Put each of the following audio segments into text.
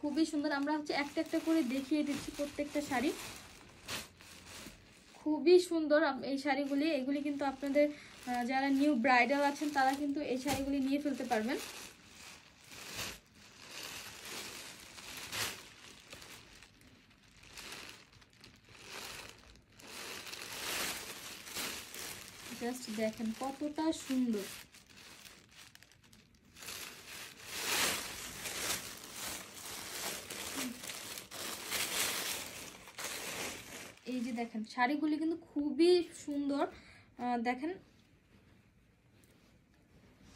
খুবই সুন্দর। আমরা হচ্ছে একটা একটা করে দেখিয়ে দিচ্ছি প্রত্যেকটা শাড়ি। খুবই সুন্দর এই শাড়িগুলি। এগুলি কিন্তু আপনাদের যারা নিউ ব্রাইডাল আছেন তারা কিন্তু এই শাড়িগুলি নিয়ে ফেলতে পারবেন। জাস্ট দেখেন কতটা সুন্দর। এই যে দেখেন শাড়িগুলি কিন্তু খুবই সুন্দর। দেখেন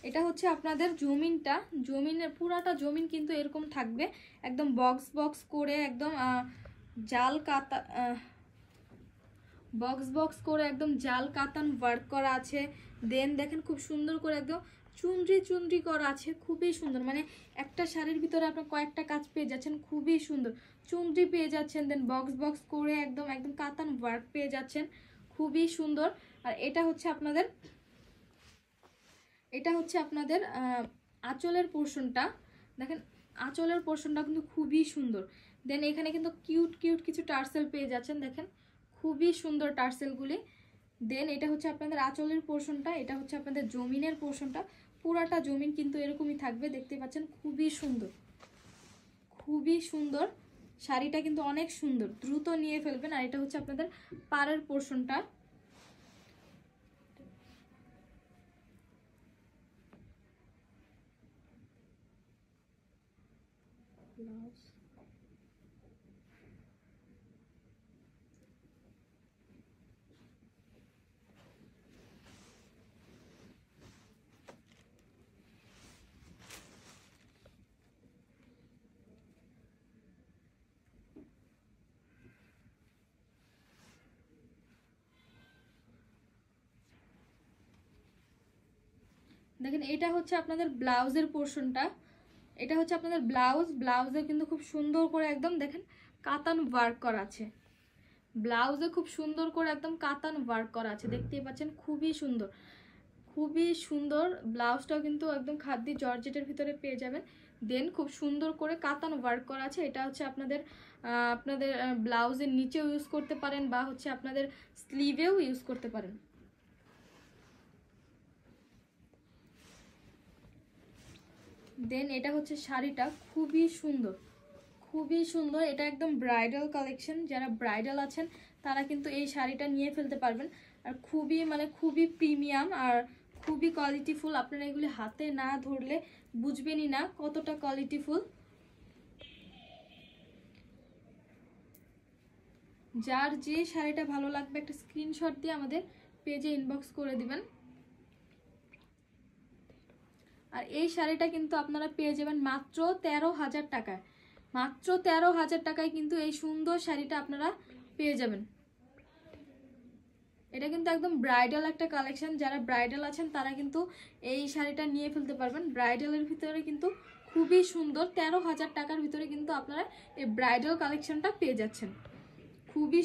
এটা হচ্ছে আপনাদের জমিনটা, জমিনের পুরাটা জমিন কিন্তু এরকম থাকবে, একদম বক্স বক্স করে, একদম জাল কাতা বক্স বক্স করে একদম জাল কাতান ওয়ার্ক করা আছে। দেন দেখেন খুব সুন্দর করে একদম চুনরি চুনরি করা আছে, খুবই সুন্দর। মানে একটা শাড়ির ভিতরে আপনার কয়েকটা কাজ পেয়ে যাচ্ছেন, খুবই সুন্দর। চুনরি পেয়ে যাচ্ছেন, দেন বক্স বক্স করে একদম একদম কাতান ওয়ার্ক পেয়ে যাচ্ছেন, খুবই সুন্দর। আর এটা হচ্ছে আপনাদের আঁচলের পোর্শনটা। দেখেন আঁচলের পোর্শনটা কিন্তু খুবই সুন্দর। দেন এখানে কিন্তু কিউট কিউট কিছু টার্সেল পেয়ে যাচ্ছেন, দেখেন খুবই সুন্দর টার্সেলগুলি। দেন এটা হচ্ছে আপনাদের আঁচলের পোর্শনটা, এটা হচ্ছে আপনাদের জমিনের পোর্শনটা। পুরাটা জমিন কিন্তু এরকমই থাকবে, দেখতে পাচ্ছেন খুবই সুন্দর, খুবই সুন্দর। শাড়িটা কিন্তু অনেক সুন্দর, দ্রুত নিয়ে ফেলবেন। আর এটা হচ্ছে আপনাদের পাড়ের পোর্শনটা। দেখেন এটা হচ্ছে আপনাদের ব্লাউজের পোর্শনটা, এটা হচ্ছে আপনাদের ব্লাউজে কিন্তু খুব সুন্দর করে একদম দেখেন কাতান ওয়ার্ক করা আছে। ব্লাউজে খুব সুন্দর করে একদম কাতান ওয়ার্ক করা আছে, দেখতেই পাচ্ছেন খুবই সুন্দর, খুবই সুন্দর। ব্লাউজটাও কিন্তু একদম খাদ্দি জর্জেটের ভিতরে পেয়ে যাবেন। দেন খুব সুন্দর করে কাতান ওয়ার্ক করা আছে। এটা হচ্ছে আপনাদের ব্লাউজের নিচেও ইউজ করতে পারেন, বা হচ্ছে আপনাদের স্লিভেও ইউজ করতে পারেন। দেন এটা হচ্ছে শাড়িটা, খুবই সুন্দর, খুবই সুন্দর। এটা একদম ব্রাইডাল কালেকশন, যারা ব্রাইডাল আছেন তারা কিন্তু এই শাড়িটা নিয়ে ফেলতে পারবেন। আর খুবই মানে খুবই প্রিমিয়াম আর খুবই কোয়ালিটিফুল। আপনারা এগুলি হাতে না ধরলে বুঝবেনই না কতটা কোয়ালিটিফুল। যার যে শাড়িটা ভালো লাগবে একটা স্ক্রিনশট দিয়ে আমাদের পেজে ইনবক্স করে দিবেন। আর এই শাড়িটা কিন্তু আপনারা পেয়ে যাবেন মাত্র 13,000 টাকায়। মাত্র 13,000 টাকায় কিন্তু এই সুন্দর শাড়িটা আপনারা পেয়ে যাবেন। এটা কিন্তু একদম ব্রাইডাল একটা কালেকশন, যারা ব্রাইডাল আছেন তারা কিন্তু এই শাড়িটা নিয়ে ফেলতে পারবেন। ব্রাইডালের ভিতরে কিন্তু খুবই সুন্দর, 13,000 টাকার ভিতরে কিন্তু আপনারা এই ব্রাইডাল কালেকশনটা পেয়ে যাচ্ছেন, খুবই